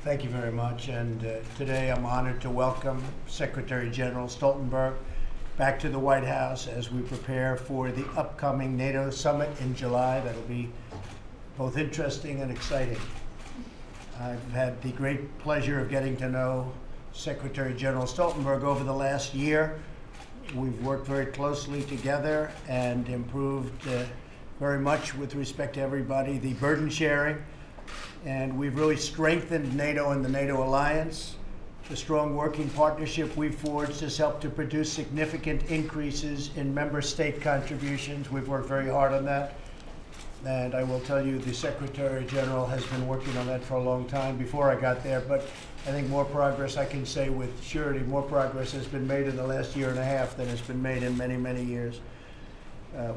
Thank you very much. And today I'm honored to welcome Secretary General Stoltenberg back to the White House as we prepare for the upcoming NATO summit in July. That'll be both interesting and exciting. I've had the great pleasure of getting to know Secretary General Stoltenberg over the last year. We've worked very closely together and improved very much with respect to everybody, the burden sharing. And we've really strengthened NATO and the NATO alliance. The strong working partnership we've forged has helped to produce significant increases in member state contributions. We've worked very hard on that. And I will tell you, the Secretary General has been working on that for a long time before I got there. But I think more progress, I can say with surety, more progress has been made in the last year and a half than has been made in many, many years.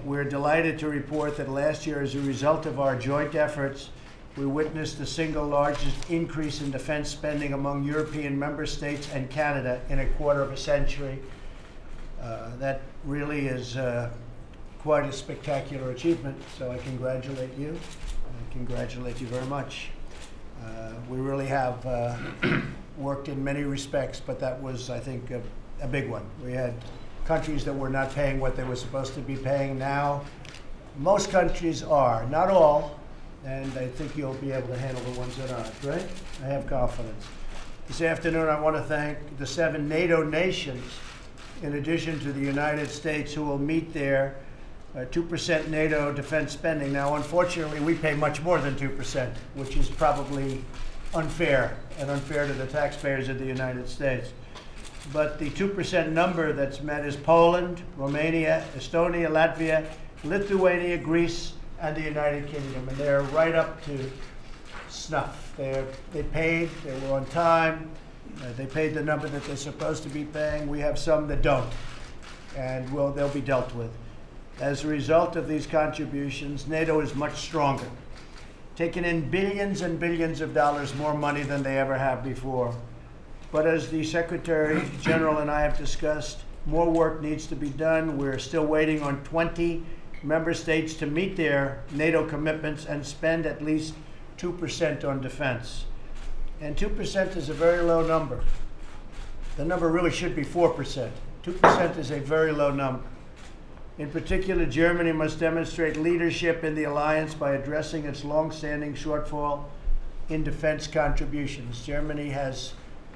We're delighted to report that last year, as a result of our joint efforts, we witnessed the single largest increase in defense spending among European member states and Canada in a quarter of a century. That really is quite a spectacular achievement, so I congratulate you. I congratulate you very much. We really have worked in many respects, but that was, I think, a big one. We had countries that were not paying what they were supposed to be paying. Now, most countries are, not all, and I think you'll be able to handle the ones that aren't, right? I have confidence. This afternoon, I want to thank the 7 NATO nations, in addition to the United States, who will meet their 2% NATO defense spending. Now, unfortunately, we pay much more than 2%, which is probably unfair, and unfair to the taxpayers of the United States. But the 2% number that's met is Poland, Romania, Estonia, Latvia, Lithuania, Greece, and the United Kingdom, and they're right up to snuff. They paid, they were on time, they paid the number that they're supposed to be paying. We have some that don't, and they'll be dealt with. As a result of these contributions, NATO is much stronger, taking in billions and billions of dollars more money than they ever have before. But as the Secretary General and I have discussed, more work needs to be done. We're still waiting on 20 member states to meet their NATO commitments and spend at least 2% on defense. And 2% is a very low number. The number really should be 4%. 2% is a very low number. In particular, Germany must demonstrate leadership in the alliance by addressing its long-standing shortfall in defense contributions. Germany has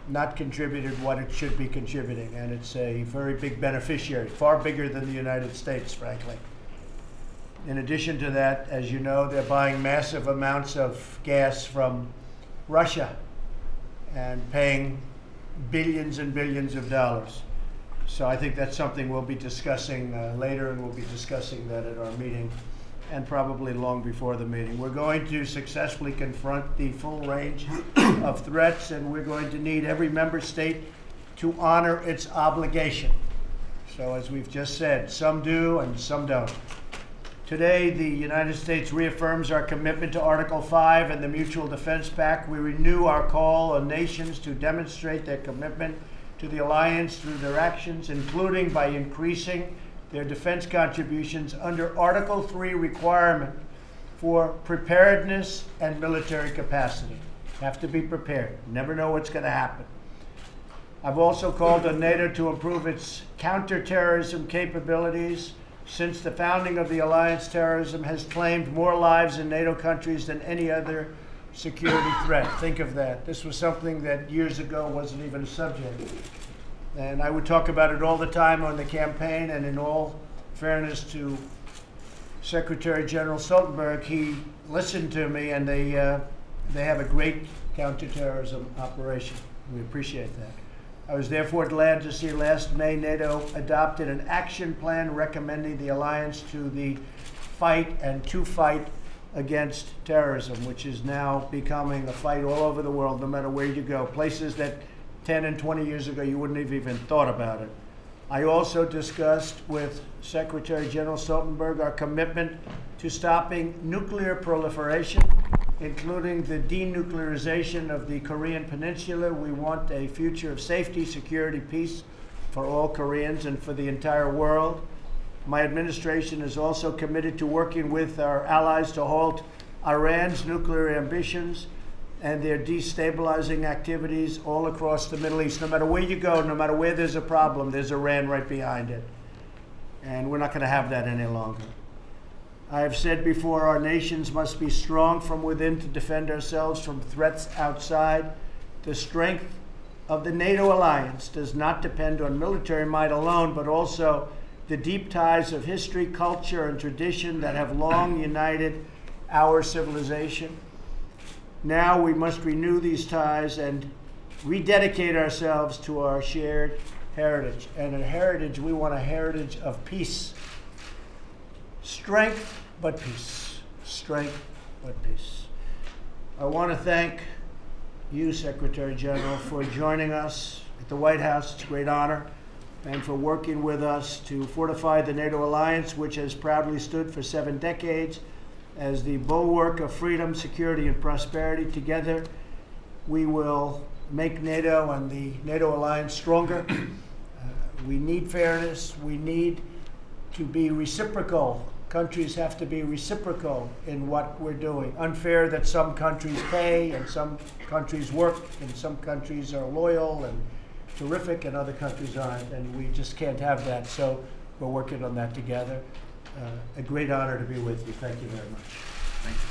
not contributed what it should be contributing, and it's a very big beneficiary, far bigger than the United States, frankly. In addition to that, as you know, they're buying massive amounts of gas from Russia and paying billions and billions of dollars. So I think that's something we'll be discussing later, and we'll be discussing that at our meeting and probably long before the meeting. We're going to successfully confront the full range of threats, and we're going to need every member state to honor its obligation. So as we've just said, some do and some don't. Today, the United States reaffirms our commitment to Article 5 and the Mutual Defense Pact. We renew our call on nations to demonstrate their commitment to the alliance through their actions, including by increasing their defense contributions under Article 3 requirement for preparedness and military capacity. Have to be prepared. Never know what's going to happen. I've also called on NATO to improve its counterterrorism capabilities. Since the founding of the alliance, terrorism has claimed more lives in NATO countries than any other security threat. Think of that. This was something that years ago wasn't even a subject. And I would talk about it all the time on the campaign, and in all fairness to Secretary General Stoltenberg, he listened to me, and they have a great counterterrorism operation. We appreciate that. I was therefore glad to see last May NATO adopted an action plan recommending the alliance to fight against terrorism, which is now becoming a fight all over the world, no matter where you go. Places that 10 and 20 years ago you wouldn't have even thought about it. I also discussed with Secretary General Stoltenberg our commitment to stopping nuclear proliferation, including the denuclearization of the Korean Peninsula. We want a future of safety, security, peace for all Koreans and for the entire world. My administration is also committed to working with our allies to halt Iran's nuclear ambitions and their destabilizing activities all across the Middle East. No matter where you go, no matter where there's a problem, there's Iran right behind it. And we're not going to have that any longer. I have said before, our nations must be strong from within to defend ourselves from threats outside. The strength of the NATO alliance does not depend on military might alone, but also the deep ties of history, culture, and tradition that have long united our civilization. Now we must renew these ties and rededicate ourselves to our shared heritage. And a heritage, we want a heritage of peace. Strength, but peace. Strength, but peace. I want to thank you, Secretary General, for joining us at the White House. It's a great honor. And for working with us to fortify the NATO alliance, which has proudly stood for 7 decades as the bulwark of freedom, security, and prosperity. Together, we will make NATO and the NATO alliance stronger. We need fairness. We need to be reciprocal. Countries have to be reciprocal in what we're doing. Unfair that some countries pay and some countries work and some countries are loyal and terrific and other countries aren't, and we just can't have that. So we're working on that together. A great honor to be with you. Thank you very much. Thank you.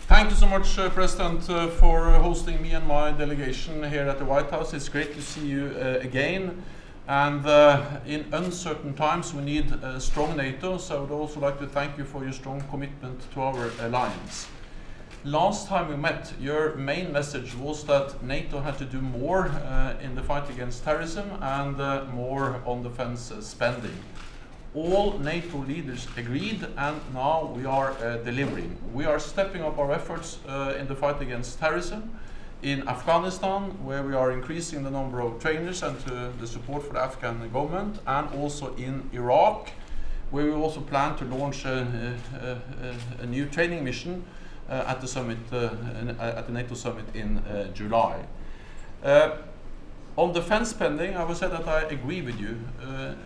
Thank you so much, President, for hosting me and my delegation here at the White House. It's great to see you again. And in uncertain times, we need a strong NATO, so I would also like to thank you for your strong commitment to our alliance. Last time we met, your main message was that NATO had to do more in the fight against terrorism and more on defense spending. All NATO leaders agreed, and now we are delivering. We are stepping up our efforts in the fight against terrorism. In Afghanistan, where we are increasing the number of trainers and the support for the Afghan government, and also in Iraq, where we also plan to launch a new training mission at the summit, at the NATO summit in July. On defense spending, I would say that I agree with you.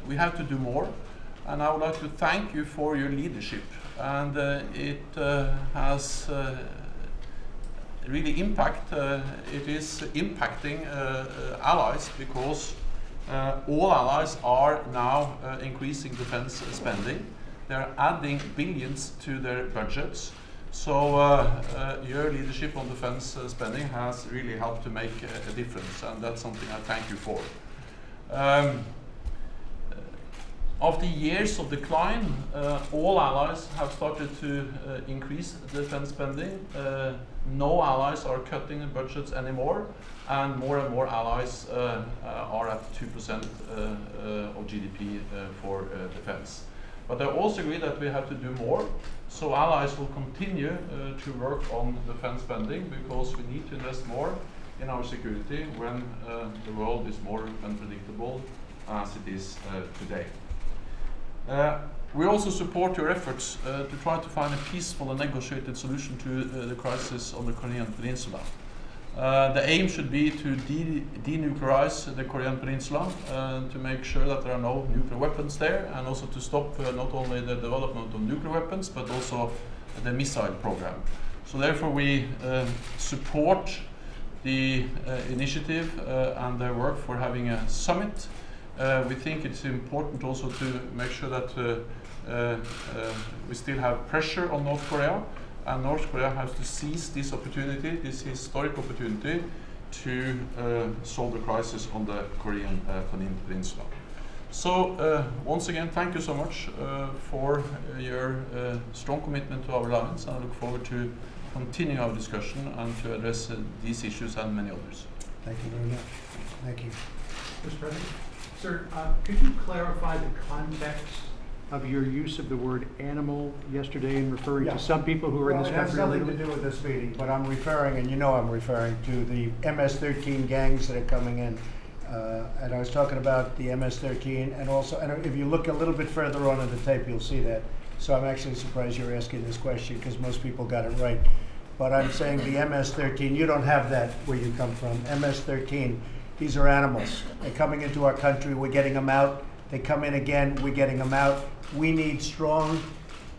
We have to do more, and I would like to thank you for your leadership. And it has really it is impacting allies, because all allies are now increasing defense spending. They're adding billions to their budgets. So your leadership on defense spending has really helped to make a difference, and that's something I thank you for. After years of decline, all allies have started to increase defense spending. No allies are cutting the budgets anymore, and more allies are at 2% of GDP for defense. But I also agree that we have to do more, so allies will continue to work on defense spending, because we need to invest more in our security when the world is more unpredictable as it is today. We also support your efforts to try to find a peaceful and negotiated solution to the crisis on the Korean Peninsula. The aim should be to denuclearize the Korean Peninsula, to make sure that there are no nuclear weapons there, and also to stop not only the development of nuclear weapons, but also the missile program. So therefore we support the initiative and their work for having a summit. We think it's important also to make sure that we still have pressure on North Korea, and North Korea has to seize this opportunity, this historic opportunity, to solve the crisis on the Korean Peninsula. So once again, thank you so much for your strong commitment to our alliance, and I look forward to continuing our discussion and to address these issues and many others. Thank you very much. Thank you. Mr. President? Sir, could you clarify the context of your use of the word animal yesterday in referring to some people who are in this country? It has nothing to do with this meeting, but I'm referring, and you know I'm referring to the MS-13 gangs that are coming in. And I was talking about the MS-13, and also, and if you look a little bit further on in the tape, you'll see that. So I'm actually surprised you're asking this question, because most people got it right. But I'm saying the MS-13, you don't have that where you come from. MS-13. These are animals. They're coming into our country, we're getting them out. They come in again, we're getting them out. We need strong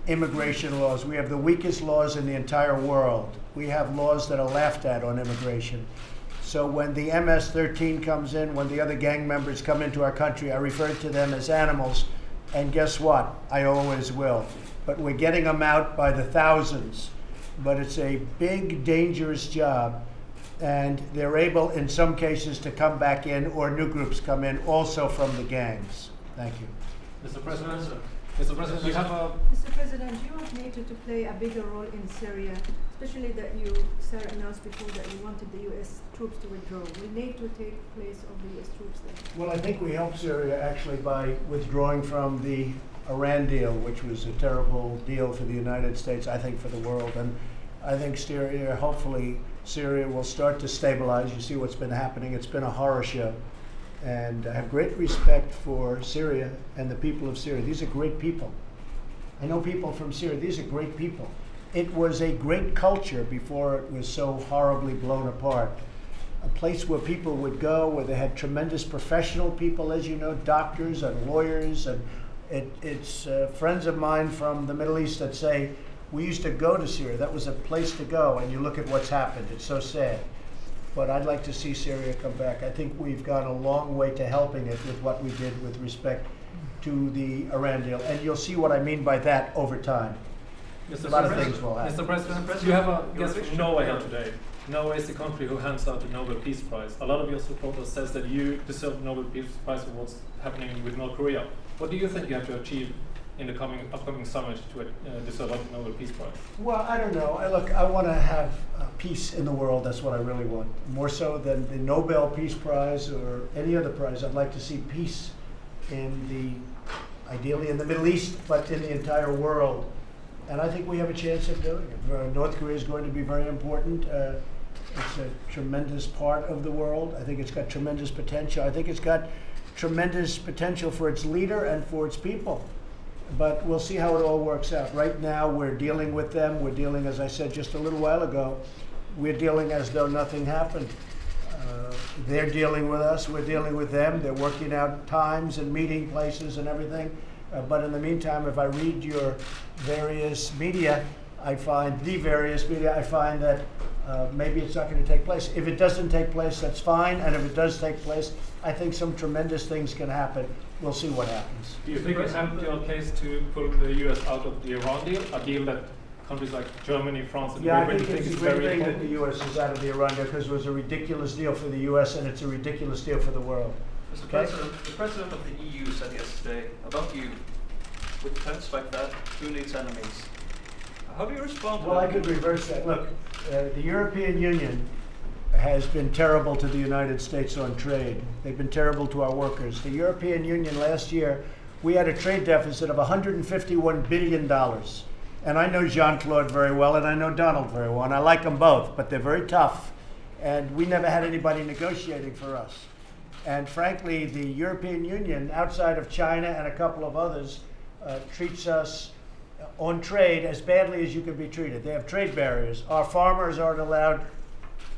immigration laws. We have the weakest laws in the entire world we have laws that are laughed at on immigration. So when the MS-13 comes in, when the other gang members come into our country, I refer to them as animals, and guess what? I always will. But we're getting them out by the thousands. But it's a big, dangerous job, and they're able, in some cases, to come back in, or new groups come in, also from the gangs. Thank you. Mr. President, you have a... Mr. President, do you want NATO to play a bigger role in Syria, especially that you, sir, announced before that you wanted the U.S. troops to withdraw? Will NATO take place of the U.S. troops there? Well, I think we helped Syria actually by withdrawing from the Iran deal, which was a terrible deal for the United States, I think for the world. And I think Syria, hopefully Syria will start to stabilize. You see what's been happening. It's been a horror show. And I have great respect for Syria and the people of Syria. These are great people. I know people from Syria. These are great people. It was a great culture before it was so horribly blown apart. A place where people would go, where they had tremendous professional people, as you know, doctors and lawyers. And it's friends of mine from the Middle East that say, we used to go to Syria. That was a place to go. And you look at what's happened. It's so sad. But I'd like to see Syria come back. I think we've gone a long way to helping it with what we did with respect to the Iran deal. And you'll see what I mean by that over time. A lot of things will happen. Mr. President, you have a guest from Norway here today. Norway is the country who hands out the Nobel Peace Prize. A lot of your supporters says that you deserve the Nobel Peace Prize for what's happening with North Korea. What do you think you have to achieve in the upcoming summit to deserve the Nobel Peace Prize? Well, I don't know. Look, I want to have peace in the world. That's what I really want. More so than the Nobel Peace Prize or any other prize. I'd like to see peace ideally in the Middle East, but in the entire world. And I think we have a chance of doing it. North Korea is going to be very important. It's a tremendous part of the world. I think it's got tremendous potential. I think it's got tremendous potential for its leader and for its people. But we'll see how it all works out. Right now, we're dealing with them. We're dealing, as I said just a little while ago, we're dealing as though nothing happened. They're dealing with us. We're dealing with them. They're working out times and meeting places and everything. But in the meantime, if I read your various media, I find that maybe it's not going to take place. If it doesn't take place, that's fine. And if it does take place, I think some tremendous things can happen. We'll see what happens. Do you think it's helped your case to pull the U.S. out of the Iran deal, a deal that countries like Germany, France, and Yeah, I Britain think it's a is great very thing that important? the U.S. is out of the Iran deal because it was a ridiculous deal for the U.S. and it's a ridiculous deal for the world. Mr. President, the President of the EU said yesterday about you, with defense like that, who needs enemies? How do you respond to Well, I that? could reverse that. Look, the European Union has been terrible to the United States on trade. They've been terrible to our workers. The European Union last year, we had a trade deficit of $151 billion. And I know Jean-Claude very well, and I know Donald very well, and I like them both, but they're very tough. And we never had anybody negotiating for us. And frankly, the European Union, outside of China and a couple of others, treats us on trade as badly as you can be treated. They have trade barriers. Our farmers aren't allowed,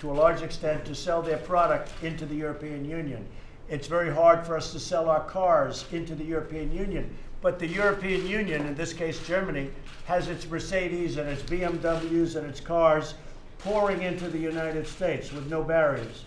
to a large extent, to sell their product into the European Union. It's very hard for us to sell our cars into the European Union. But the European Union, in this case Germany, has its Mercedes and its BMWs and its cars pouring into the United States with no barriers.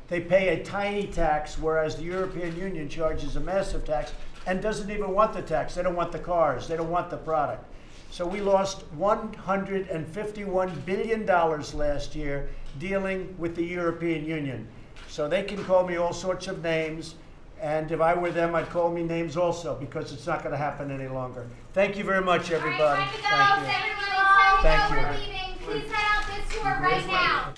They pay a tiny tax, whereas the European Union charges a massive tax and doesn't even want the tax. They don't want the cars. They don't want the product. So we lost $151 billion last year dealing with the European Union. So they can call me all sorts of names, and if I were them, I'd call me names also, because it's not going to happen any longer. Thank you very much, everybody. All right, time to go. Thank you. Everyone, it's time to Thank go. you. We're leaving. Please head out this door right now.